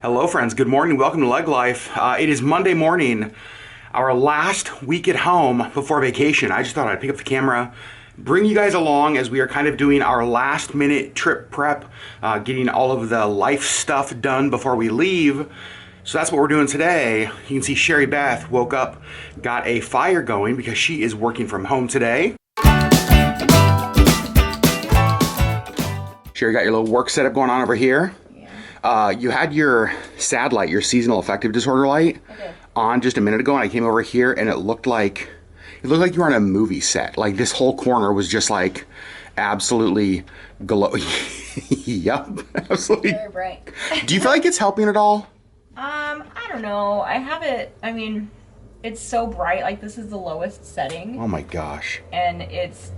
Hello friends, good morning, welcome to LeggLife. It is Monday morning, our last week at home before vacation. I just thought I'd pick up the camera, bring you guys along as we are kind of doing our last minute trip prep, getting all of the life stuff done before we leave. So that's what we're doing today. You can see Sherri Beth woke up, got a fire going because she is working from home today. Sherri got your little work setup going on over here. You had your SAD light, your seasonal affective disorder light, on just a minute ago, and I came over here and it looked like you were on a movie set. Like this whole corner was just like absolutely glow. Yup, absolutely. Very bright. Do you feel like it's helping at all? I don't know. I have it, I mean, it's so bright. Like this is the lowest setting. Oh my gosh. And it's,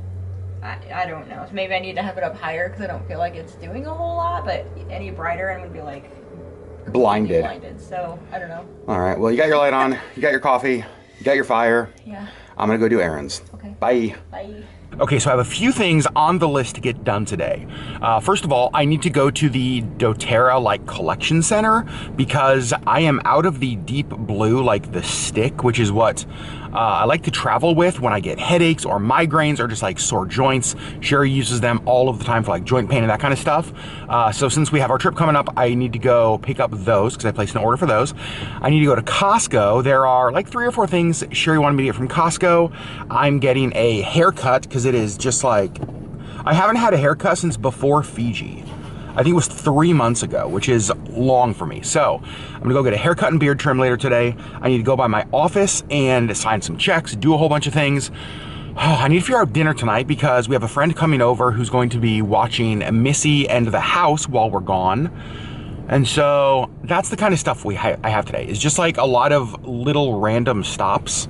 I don't know. Maybe I need to have it up higher because I don't feel like it's doing a whole lot, but any brighter I'm going to be like blinded. So I don't know. All right. Well, you got your light on, you got your coffee, you got your fire. Yeah. I'm going to go do errands. Okay. Bye. Bye. Okay, so I have a few things on the list to get done today. First of all, I need to go to the doTERRA collection center because I am out of the deep blue, the stick, which is what I like to travel with when I get headaches or migraines or just sore joints. Sherri uses them all of the time for joint pain and that kind of stuff. So since we have our trip coming up, I need to go pick up those because I placed an order for those. I need to go to Costco. There are 3 or 4 things Sherri wanted me to get from Costco. I'm getting a haircut because it is just I haven't had a haircut since before Fiji. I think it was 3 months ago, which is long for me. So I'm gonna go get a haircut and beard trim later today. I need to go by my office and sign some checks, do a whole bunch of things. I need to figure out dinner tonight because we have a friend coming over who's going to be watching Missy and the house while we're gone. And so that's the kind of stuff I have today. It's just a lot of little random stops.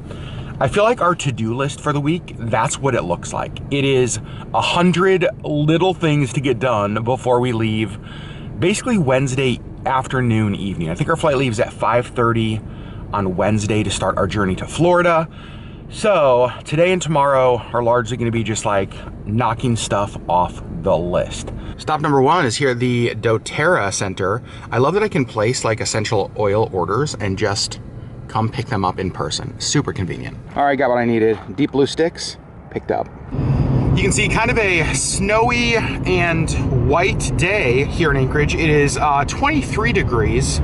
I feel like our to-do list for the week, that's what it looks like. It is 100 little things to get done before we leave, basically Wednesday afternoon, evening. I think our flight leaves at 5:30 on Wednesday to start our journey to Florida. So today and tomorrow are largely gonna be just knocking stuff off the list. Stop number 1 is here at the doTERRA Center. I love that I can place essential oil orders and just come pick them up in person. Super convenient. All right, got what I needed. Deep blue sticks, picked up. You can see kind of a snowy and white day here in Anchorage. It is 23 degrees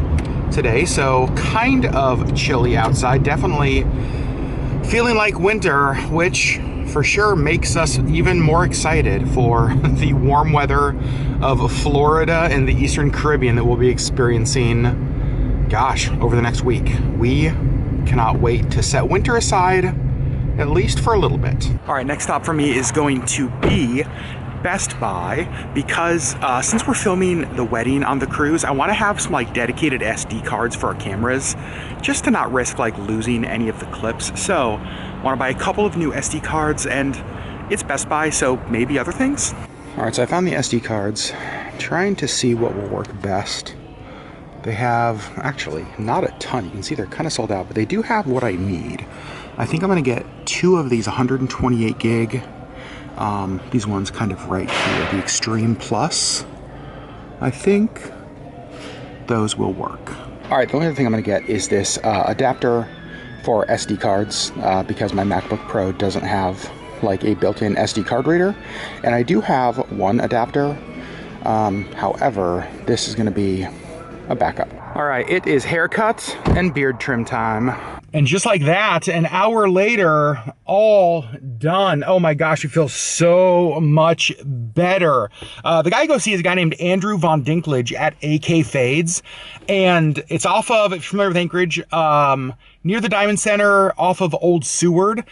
today, so kind of chilly outside. Definitely feeling like winter, which for sure makes us even more excited for the warm weather of Florida and the Eastern Caribbean that we'll be experiencing, gosh, over the next week. We cannot wait to set winter aside, at least for a little bit. All right, next stop for me is going to be Best Buy because since we're filming the wedding on the cruise, I want to have some dedicated SD cards for our cameras just to not risk losing any of the clips. So I want to buy a couple of new SD cards, and it's Best Buy, so maybe other things. All right, so I found the SD cards, trying to see what will work best. They have, actually, not a ton. You can see they're kind of sold out, but they do have what I need. I think I'm gonna get 2 of these 128 gig. These ones kind of right here, the Extreme Plus. I think those will work. All right, the only other thing I'm gonna get is this adapter for SD cards because my MacBook Pro doesn't have a built-in SD card reader. And I do have one adapter. However, this is gonna be a backup. All right, it is haircut and beard trim time. And just like that, an hour later, all done. Oh my gosh, it feels so much better. The guy I go see is a guy named Andrew Von Dinklage at AK Fades. And it's off of, if you're familiar with Anchorage, near the Diamond Center, off of Old Seward.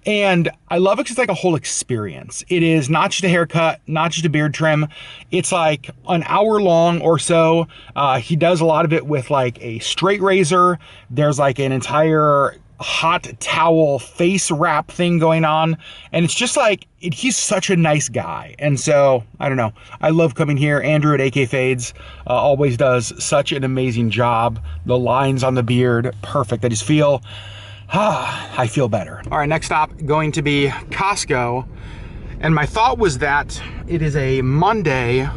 And I love it because it's a whole experience. It is not just a haircut, not just a beard trim. It's an hour long or so. He does a lot of it with a straight razor. There's an entire hot towel face wrap thing going on. And it's just he's such a nice guy. And so, I don't know. I love coming here. Andrew at AK Fades always does such an amazing job. The lines on the beard, perfect. I just feel... I feel better. All right, next stop going to be Costco. And my thought was that it is a Monday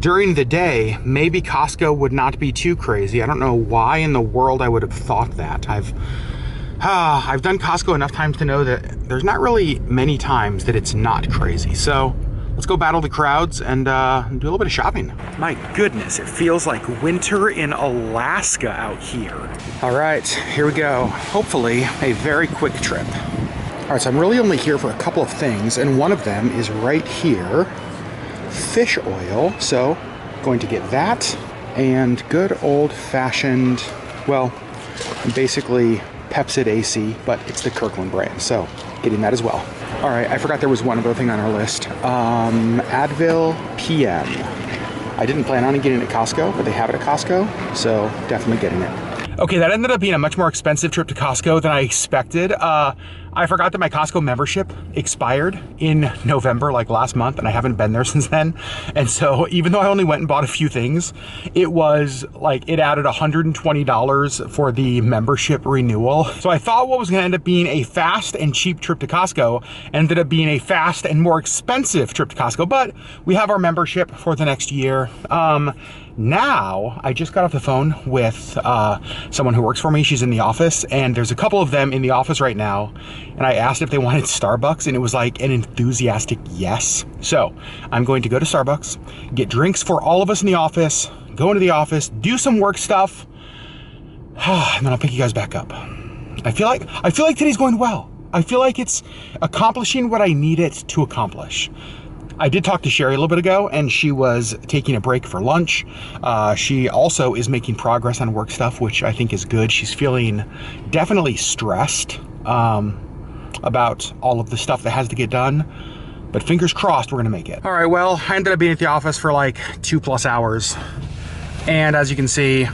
during the day, maybe Costco would not be too crazy. I don't know why in the world I would have thought that. I've done Costco enough times to know that there's not really many times that it's not crazy. So let's go battle the crowds and do a little bit of shopping. My goodness, it feels like winter in Alaska out here. All right, here we go. Hopefully a very quick trip. All right, so I'm really only here for a couple of things, and one of them is right here, fish oil. So going to get that and good old fashioned, well, basically Pepsid AC, but it's the Kirkland brand. So getting that as well. All right, I forgot there was one other thing on our list. Advil PM. I didn't plan on getting it at Costco, but they have it at Costco, so definitely getting it. Okay, that ended up being a much more expensive trip to Costco than I expected. I forgot that my Costco membership expired in November, like last month, and I haven't been there since then. And so even though I only went and bought a few things, it was like, it added $120 for the membership renewal. So I thought what was gonna end up being a fast and cheap trip to Costco ended up being a fast and more expensive trip to Costco, but we have our membership for the next year. Now, I just got off the phone with someone who works for me. She's in the office, and there's a couple of them in the office right now. And I asked if they wanted Starbucks, and it was like an enthusiastic yes. So I'm going to go to Starbucks, get drinks for all of us in the office, go into the office, do some work stuff, and then I'll pick you guys back up. I feel like today's going well. I feel like it's accomplishing what I need it to accomplish. I did talk to Sherri a little bit ago, and she was taking a break for lunch. She also is making progress on work stuff, which I think is good. She's feeling definitely stressed about all of the stuff that has to get done, but fingers crossed we're gonna make it. All right, well, I ended up being at the office for like 2+ hours, and as you can see,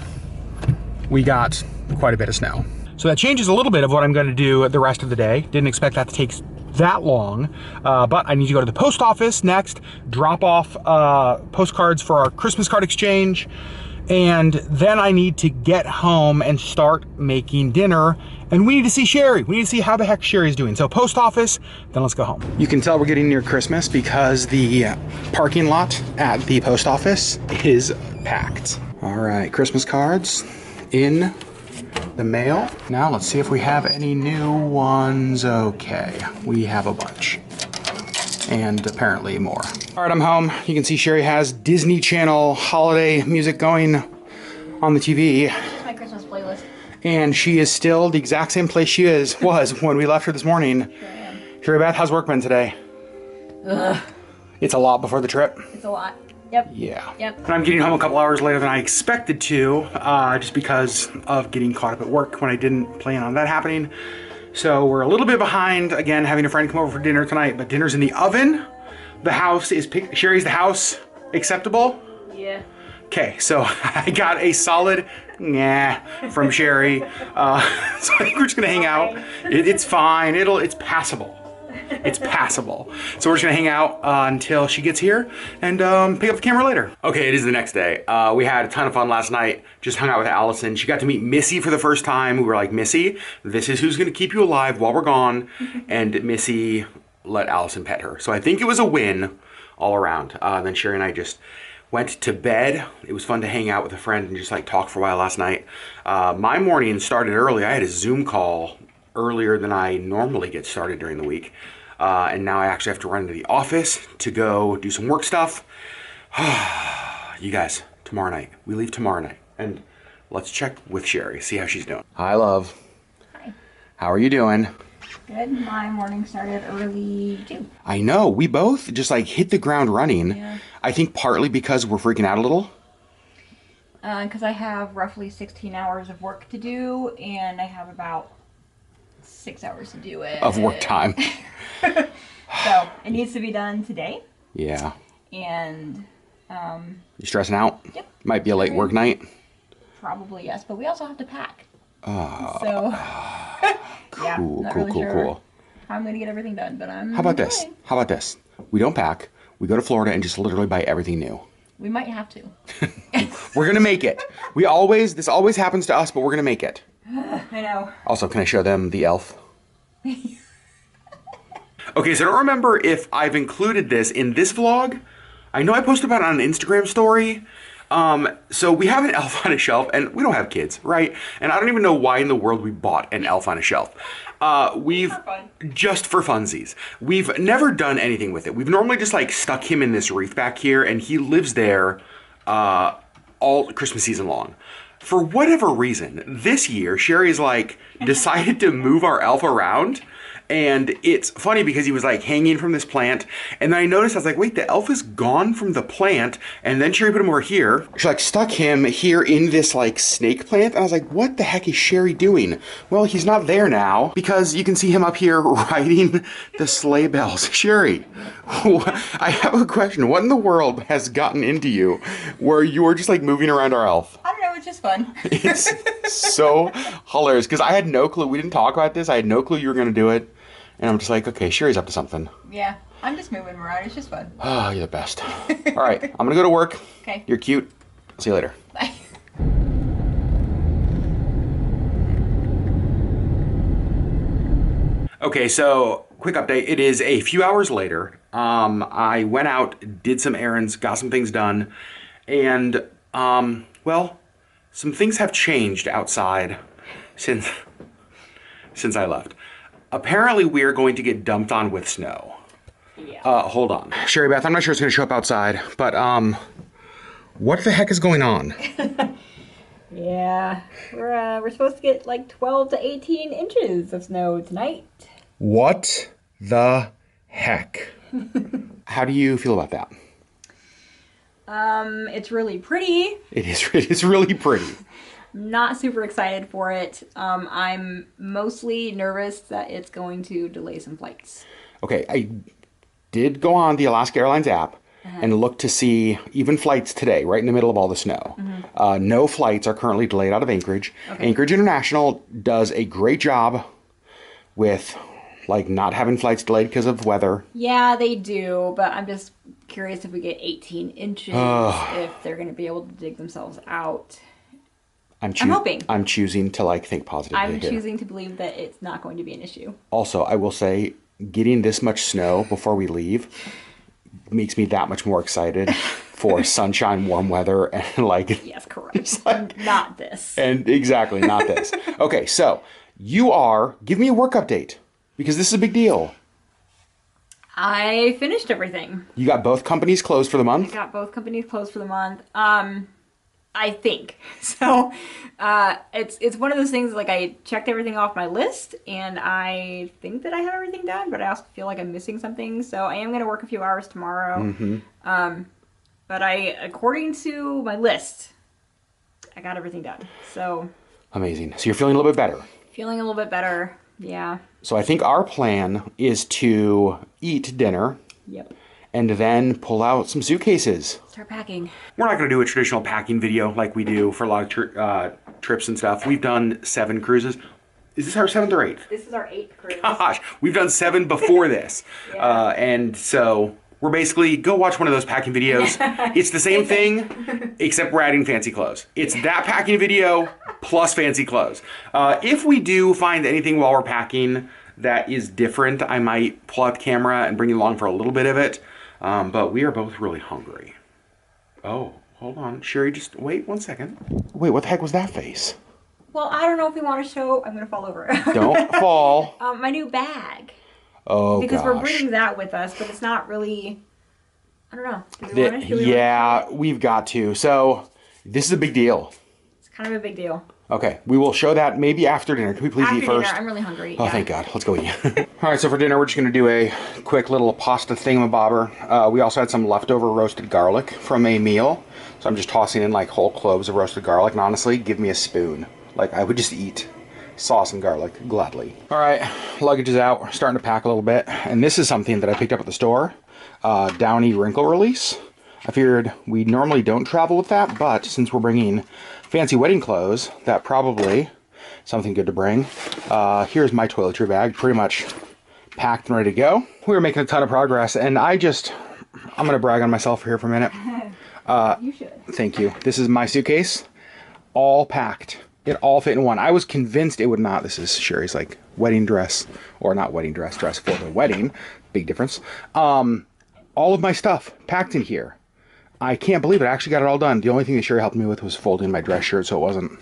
we got quite a bit of snow. So that changes a little bit of what I'm gonna do the rest of the day. Didn't expect that to take that long, but I need to go to the post office next, drop off postcards for our Christmas card exchange, and then I need to get home and start making dinner, and we need to see Sherri. We need to see how the heck Sherri's doing. So post office, then let's go home. You can tell we're getting near Christmas because the parking lot at the post office is packed. All right, Christmas cards in the mail. Now let's see if we have any new ones. Okay, we have a bunch, and apparently more. All right, I'm home. You can see Sherri has Disney Channel holiday music going on the TV. My Christmas playlist. And she is still the exact same place she was when we left her this morning. Sure am. Sherri Beth, how's work been today? Ugh. It's a lot before the trip. It's a lot. Yep. Yeah. Yep. And I'm getting home a couple hours later than I expected to, just because of getting caught up at work when I didn't plan on that happening. So we're a little bit behind, again, having a friend come over for dinner tonight, but dinner's in the oven. The house is, Sherri's the house acceptable? Yeah. Okay, so I got a solid nah from Sherri. So I think we're just gonna hang out. It's fine, it's passable. It's passable. So we're just gonna hang out until she gets here and pick up the camera later. Okay, it is the next day. We had a ton of fun last night. Just hung out with Allison. She got to meet Missy for the first time. We were like, Missy, this is who's gonna keep you alive while we're gone. And Missy let Allison pet her. So I think it was a win all around. Then Sherri and I just went to bed. It was fun to hang out with a friend and just like talk for a while last night. My morning started early. I had a Zoom call earlier than I normally get started during the week. And now I actually have to run to the office to go do some work stuff. You guys, tomorrow night. We leave tomorrow night. And let's check with Sherri, see how she's doing. Hi, love. Hi. How are you doing? Good. My morning started early too. I know. We both just like hit the ground running. Yeah. I think partly because we're freaking out a little. Because I have roughly 16 hours of work to do, and I have about 6 hours to do it. Of work time. So it needs to be done today. Yeah. And You stressing out? Yep. Might be a late work night. Probably yes, but we also have to pack. So yeah, cool, not cool, really cool, sure cool. how I'm gonna get everything done, but I'm. How about this? trying. How about this? We don't pack. We go to Florida and just literally buy everything new. We might have to. We're gonna make it. This always happens to us, but we're gonna make it. I know. Also, can I show them the elf? Okay, so I don't remember if I've included this in this vlog. I know I posted about it on an Instagram story. So we have an elf on a shelf, and we don't have kids, right? And I don't even know why in the world we bought an elf on a shelf. Just for funsies. We've never done anything with it. We've normally just like stuck him in this wreath back here, and he lives there all Christmas season long. For whatever reason, this year, Sherri's like decided to move our elf around. And it's funny because he was like hanging from this plant. And then I noticed, I was like, wait, the elf is gone from the plant. And then Sherri put him over here. She like stuck him here in this like snake plant. And I was like, what the heck is Sherri doing? Well, he's not there now because you can see him up here riding the sleigh bells. Sherri, I have a question. What in the world has gotten into you where you were just like moving around our elf? I don't know, it's just fun. It's so hilarious because I had no clue. We didn't talk about this. I had no clue you were going to do it. And I'm just like, okay, Sherri's up to something. Yeah, I'm just moving around. It's just fun. Oh, you're the best. All right, I'm going to go to work. Okay. You're cute. See you later. Bye. Okay, so quick update. It is a few hours later. I went out, did some errands, got some things done. And, well, some things have changed outside since I left. Apparently, we're going to get dumped on with snow. Yeah. Hold on. Sherri Beth, I'm not sure it's going to show up outside, but, what the heck is going on? Yeah, we're supposed to get like 12 to 18 inches of snow tonight. What the heck? How do you feel about that? It's really pretty. It is really pretty. Not super excited for it. I'm mostly nervous that it's going to delay some flights. Okay, I did go on the Alaska Airlines app and look to see even flights today, right in the middle of all the snow. No flights are currently delayed out of Anchorage. Okay. Anchorage International does a great job with like not having flights delayed because of weather. Yeah, they do, but I'm just curious if we get 18 inches, if they're going to be able to dig themselves out. I'm hoping. I'm choosing to like think positively I'm choosing to believe that it's not going to be an issue. Also, I will say getting this much snow before we leave makes me that much more excited for sunshine, warm weather, and like... Yes, correct. Like, not this. And exactly, not this. Okay, so give me a work update because this is a big deal. I finished everything. You got both companies closed for the month? I got both companies closed for the month. I think. So, it's one of those things, like, I checked everything off my list, and I think that I have everything done, but I also feel like I'm missing something, so I am going to work a few hours tomorrow. But according to my list, I got everything done, so. Amazing. So you're feeling a little bit better? Feeling a little bit better, yeah. So I think our plan is to eat dinner. Yep. And then pull out some suitcases. Start packing. We're not going to do a traditional packing video like we do for a lot of trips and stuff. We've done 7 cruises. Is this our 7th or 8th? This is our 8th cruise. Gosh, we've done 7 before this. Yeah. And so we're basically, go watch one of those packing videos. It's the same thing, except we're adding fancy clothes. It's that packing video plus fancy clothes. If we do find anything while we're packing that is different, I might pull out the camera and bring you along for a little bit of it. But we are both really hungry. Oh, hold on. Sherri, just wait 1 second. Wait, what the heck was that face? Well, I don't know if we want to show... I'm going to fall over. Don't fall. My new bag. Oh, because we're bringing that with us, but it's not really... I don't know. We've got to. So, this is a big deal. It's kind of a big deal. Okay, we will show that maybe after dinner. Can we please eat first? I'm really hungry. Oh, thank God. Let's go eat. All right, so for dinner, we're just going to do a quick little pasta thingamabobber. We also had some leftover roasted garlic from a meal. So I'm just tossing in like whole cloves of roasted garlic. And honestly, give me a spoon. Like, I would just eat sauce and garlic gladly. All right, luggage is out. We're starting to pack a little bit. And this is something that I picked up at the store. Downy wrinkle release. I figured we normally don't travel with that, but since we're bringing fancy wedding clothes, that probably something good to bring. Here's my toiletry bag, pretty much packed and ready to go. We were making a ton of progress, and I'm gonna brag on myself here for a minute. You should. Thank you. This is my suitcase, all packed. It all fit in one. I was convinced it would not. This is Sherri's like wedding dress, or not wedding dress for the wedding. Big difference. All of my stuff packed in here. I can't believe it. I actually got it all done. The only thing that Sherri helped me with was folding my dress shirt, so it wasn't...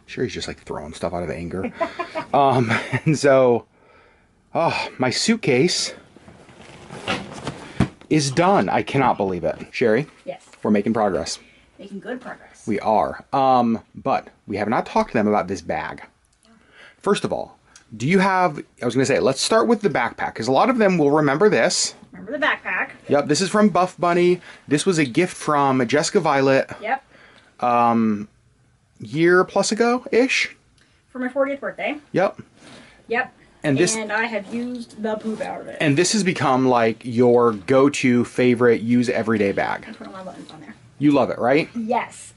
Sherri's just like throwing stuff out of anger. And so, oh, my suitcase is done. I cannot believe it. Sherri? Yes. We're making progress. Making good progress. We are. But we have not talked to them about this bag. First of all, do you have... I was going to say, let's start with the backpack, because a lot of them will remember this. Remember the backpack? Yep, this is from Buff Bunny. This was a gift from Jessica Violet. Yep. Year plus ago-ish. For my 40th birthday. Yep. Yep. And I have used the poop out of it. And this has become like your go-to favorite use everyday bag. I put all my buttons on there. You love it, right? Yes.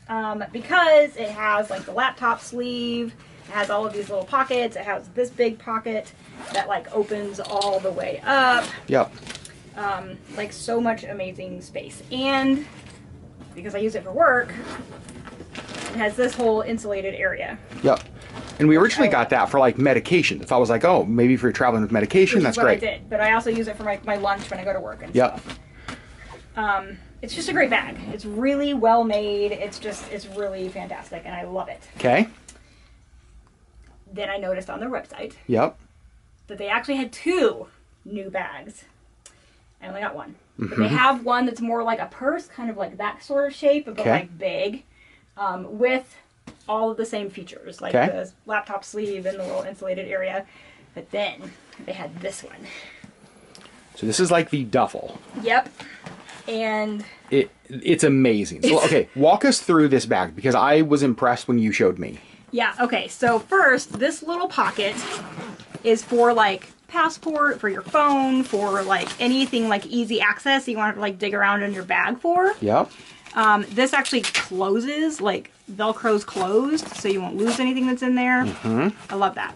Because it has like the laptop sleeve. It has all of these little pockets. It has this big pocket that like opens all the way up. Yep. Like so much amazing space. And because I use it for work, it has this whole insulated area. Yep. And we originally got that for like medication. If I was like, oh, maybe if you're traveling with medication, that's great. I did, but I also use it for my lunch when I go to work and stuff. It's just a great bag. It's really well made. It's really fantastic, and I love it. Okay. Then I noticed on their website. Yep. That they actually had 2 new bags. I only got one. But they have one that's more like a purse, kind of like that sort of shape, but like big, with all of the same features, like the laptop sleeve and the little insulated area. But then they had this one. So this is like the duffel. Yep. And it's amazing. So okay, walk us through this bag, because I was impressed when you showed me. Yeah, okay. So first, this little pocket is for like passport, for your phone, for like anything like easy access you want to like dig around in your bag for. Yep. This actually closes, like Velcro's closed, so you won't lose anything that's in there. I love that.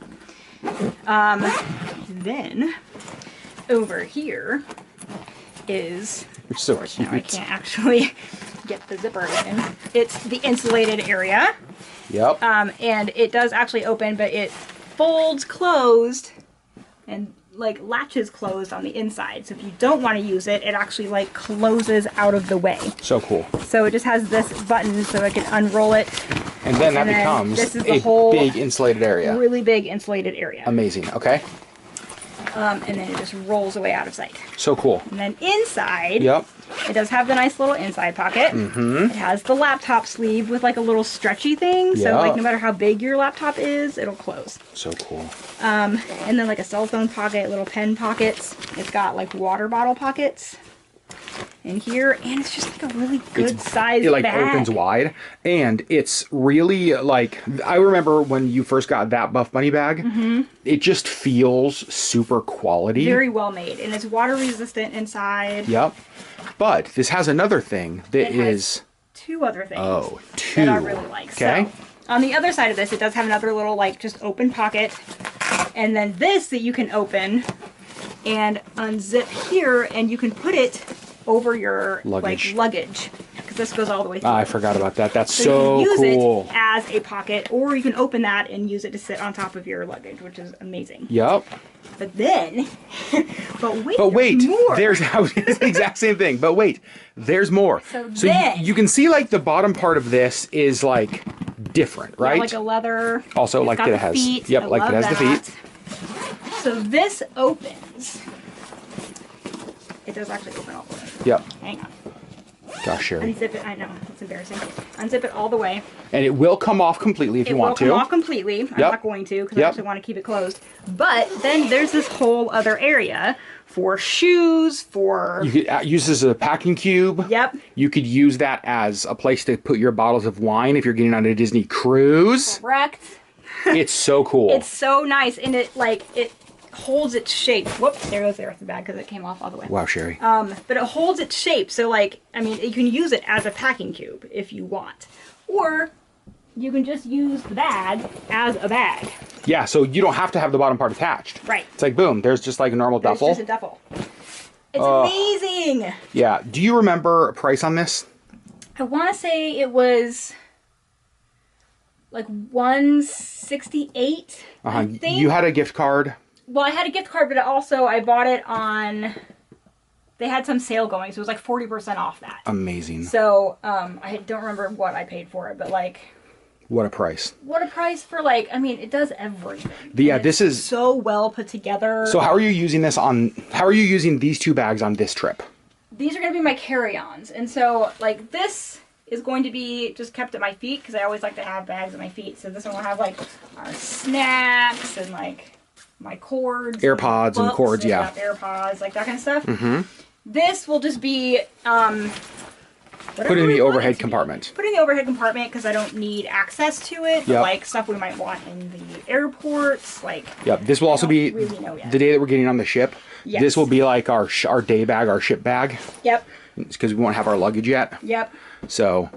Then over here is, It's so cute. now I can't actually get the zipper in. It's the insulated area. Yep. And it does actually open, but it folds closed and like latches closed on the inside. So if you don't want to use it, it actually like closes out of the way. So cool. So it just has this button so I can unroll it. And then that becomes this is the a whole big insulated area. Really big insulated area. Amazing. Okay. And then it just rolls away out of sight. So cool. And then inside, Yep. it does have the nice little inside pocket. It has the laptop sleeve with like a little stretchy thing. So like no matter how big your laptop is, it'll close. So cool. And then like a cell phone pocket, little pen pockets. It's got like water bottle pockets in here, and it's just like a really good size It like bag. opens wide, and it's really like, I remember when you first got that Buff Bunny bag, it just feels super quality. Very well made, and it's water resistant inside. Yep. But this has another thing that It is... has 2 other things two. that I really like. Okay. So on the other side of this, it does have another little like just open pocket, and then this that you can open and unzip here, and you can put it over your luggage. Luggage, because this goes all the way through. I forgot about that. That's so you can use cool. it as a pocket, or you can open that and use it to sit on top of your luggage, which is amazing. Yep. But then, but wait, there's more. It's the exact same thing. But wait, there's more. So you can see like the bottom part of this is like different, right? Yeah, like a leather. Also, it's like got it the has. feet. Yep, I like it love has the that. feet. So this opens. It does actually open all the way. Yep. Hang on. Gosh, Sherri. Unzip it. I know, it's embarrassing. Unzip it all the way. And it will come off completely if you want to. It will come off completely. I'm not going to, because I actually want to keep it closed. But then there's this whole other area for shoes, for... You could use this as a packing cube. Yep. You could use that as a place to put your bottles of wine if you're getting on a Disney cruise. Correct. It's so cool. It's so nice, and it holds its shape. Whoops, there goes the rest of the bag because it came off all the way. Wow, Sherri. But it holds its shape, so like, I mean, you can use it as a packing cube if you want. Or you can just use the bag as a bag. Yeah, so you don't have to have the bottom part attached. Right. It's like, boom, there's just like a normal duffel. It's just a duffel. It's amazing. Yeah. Do you remember a price on this? I want to say it was like $168, I think. You had a gift card. Well, I had a gift card, but also I bought it on they had some sale going, so it was like 40% off that. Amazing. So I don't remember what I paid for it, but like, what a price. what a price for, like, I mean, it does everything. Yeah, this is so well put together. So how are you using this on, how are you using these 2 bags on this trip? These are going to be my carry-ons. And so, like, this is going to be just kept at my feet because I always like to have bags at my feet. So this one will have, like, our snacks and, like, my cords. AirPods and cords, yeah. AirPods, like that kind of stuff. This will just be... put in the overhead compartment. Put in the overhead compartment because I don't need access to it. But like stuff we might want in the airports, like. Yep. This will also be really the day that we're getting on the ship. Yes. This will be like our day bag, our ship bag. Yep. Because we won't have our luggage yet. Yep. So,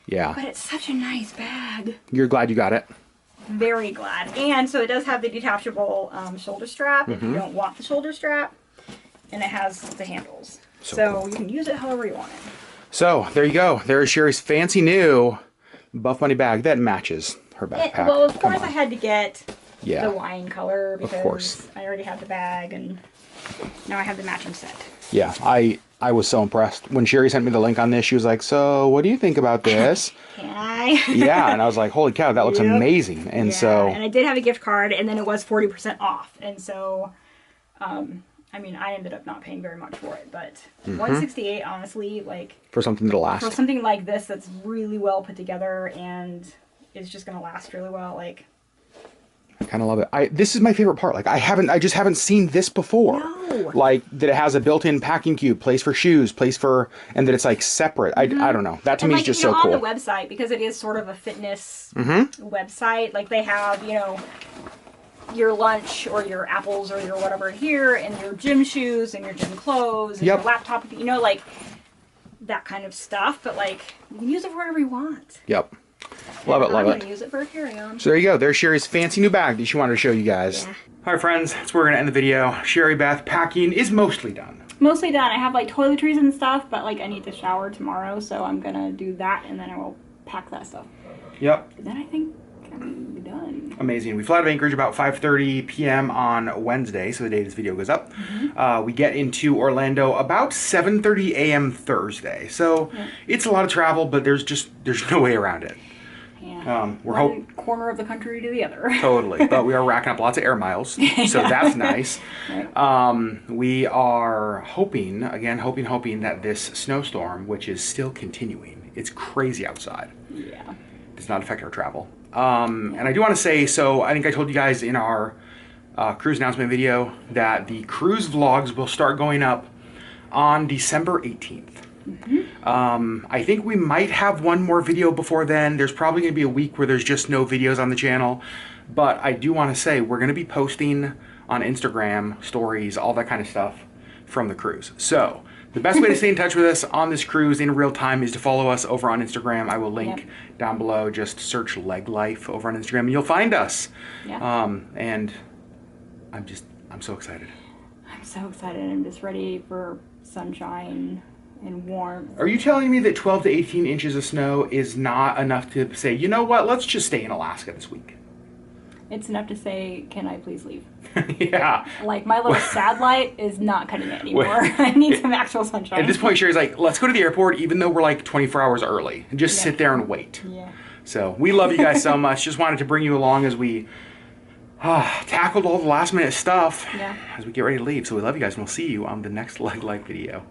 yeah. But it's such a nice bag. You're glad you got it. Very glad. And so it does have the detachable shoulder strap if you don't want the shoulder strap, and it has the handles. So cool. You can use it however you want it. So, there you go. There's Sherri's fancy new Buff Bunny bag that matches her backpack. Well, of course I had to get the wine color because I already had the bag, and now I have the matching set. Yeah, I was so impressed. When Sherri sent me the link on this, she was like, so what do you think about this? Can I? Yeah, and I was like, holy cow, that looks amazing. And and I did have a gift card, and then it was 40% off. And so... I mean, I ended up not paying very much for it, but $168, honestly, like... For something to last. For something like this that's really well put together and is just going to last really well, like... I kind of love it. This is my favorite part. Like, I just haven't seen this before. No. Like, that it has a built-in packing cube, place for shoes, place for... And that it's, like, separate. I don't know. That to me is just so cool. On the website, because it is sort of a fitness website, like, they have, you know... your lunch or your apples or your whatever here, and your gym shoes and your gym clothes and your laptop, you know, like that kind of stuff. But like, you can use it for whatever you want. Yep. Love it, love it. I'm gonna use it for a carry-on. So there you go. There's Sherri's fancy new bag that she wanted to show you guys. Yeah. All right, friends. That's where we're gonna end the video. Sherri Beth packing is mostly done. Mostly done. I have like toiletries and stuff, but like I need to shower tomorrow, so I'm gonna do that, and then I will pack that stuff. Yep. And then I think I'm done. Amazing. We fly out of Anchorage about 5:30 p.m. on Wednesday, so the day this video goes up. We get into Orlando about 7:30 a.m. Thursday. So it's a lot of travel, but there's no way around it. Yeah. We're one corner of the country to the other. Totally. But we are racking up lots of air miles, so that's nice. Right. We are hoping that this snowstorm, which is still continuing, it's crazy outside. Yeah. Does not affect our travel. And I do want to say, so I think I told you guys in our cruise announcement video that the cruise vlogs will start going up on December 18th. I think we might have one more video before then. There's probably going to be a week where there's just no videos on the channel. But I do want to say we're going to be posting on Instagram, stories, all that kind of stuff from the cruise. So the best way to stay in touch with us on this cruise in real time is to follow us over on Instagram. I will link down below. Just search LeggLife over on Instagram and you'll find us. And I'm so excited. I'm so excited. I'm just ready for sunshine and warmth. Are you telling me that 12 to 18 inches of snow is not enough to say, you know what, let's just stay in Alaska this week? It's enough to say, can I please leave? Yeah. Like, my little sad light is not cutting it anymore. I need some actual sunshine. At this point, Sherri's like, let's go to the airport, even though we're like 24 hours early, and just sit there and wait. Yeah. So we love you guys so much. Just wanted to bring you along as we tackled all the last minute stuff as we get ready to leave. So we love you guys, and we'll see you on the next LeggLife video.